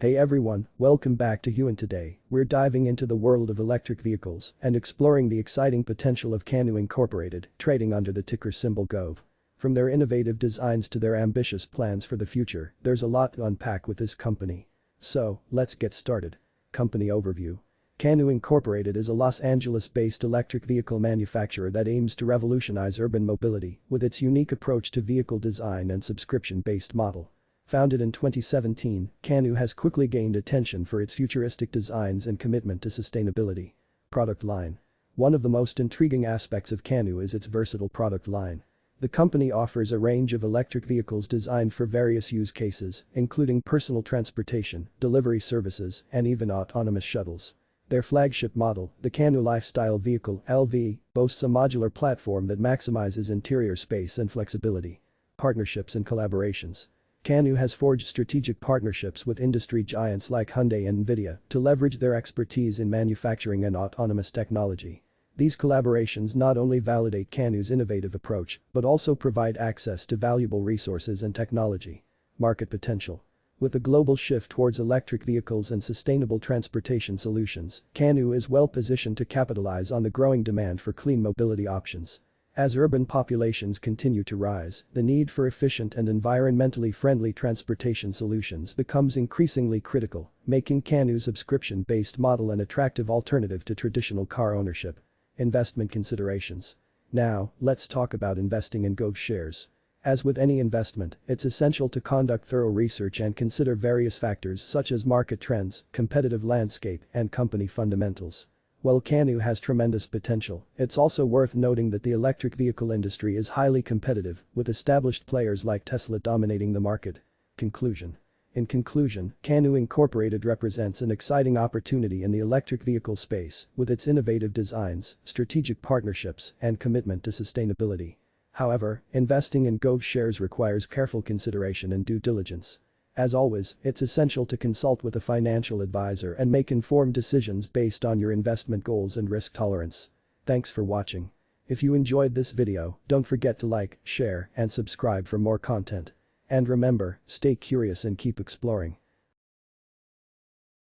Hey everyone, welcome back to You, and today, we're diving into the world of electric vehicles and exploring the exciting potential of Canoo Incorporated, trading under the ticker symbol GOEV. From their innovative designs to their ambitious plans for the future, there's a lot to unpack with this company. So, let's get started. Company overview. Canoo Incorporated is a Los Angeles-based electric vehicle manufacturer that aims to revolutionize urban mobility with its unique approach to vehicle design and subscription-based model. Founded in 2017, Canoo has quickly gained attention for its futuristic designs and commitment to sustainability. Product line. One of the most intriguing aspects of Canoo is its versatile product line. The company offers a range of electric vehicles designed for various use cases, including personal transportation, delivery services, and even autonomous shuttles. Their flagship model, the Canoo Lifestyle Vehicle (LV), boasts a modular platform that maximizes interior space and flexibility. Partnerships and collaborations. Canoo has forged strategic partnerships with industry giants like Hyundai and Nvidia to leverage their expertise in manufacturing and autonomous technology. These collaborations not only validate Canoo's innovative approach but also provide access to valuable resources and technology. Market potential. With a global shift towards electric vehicles and sustainable transportation solutions, Canoo is well positioned to capitalize on the growing demand for clean mobility options. As urban populations continue to rise, the need for efficient and environmentally friendly transportation solutions becomes increasingly critical, making Canoo's subscription-based model an attractive alternative to traditional car ownership. Investment considerations. Now, let's talk about investing in GOEV shares. As with any investment, it's essential to conduct thorough research and consider various factors such as market trends, competitive landscape, and company fundamentals. While Canoo has tremendous potential, it's also worth noting that the electric vehicle industry is highly competitive, with established players like Tesla dominating the market. Conclusion. In conclusion, Canoo Incorporated represents an exciting opportunity in the electric vehicle space with its innovative designs, strategic partnerships, and commitment to sustainability. However, investing in GOEV shares requires careful consideration and due diligence. As always, it's essential to consult with a financial advisor and make informed decisions based on your investment goals and risk tolerance. Thanks for watching. If you enjoyed this video, don't forget to like, share, and subscribe for more content. And remember, stay curious and keep exploring.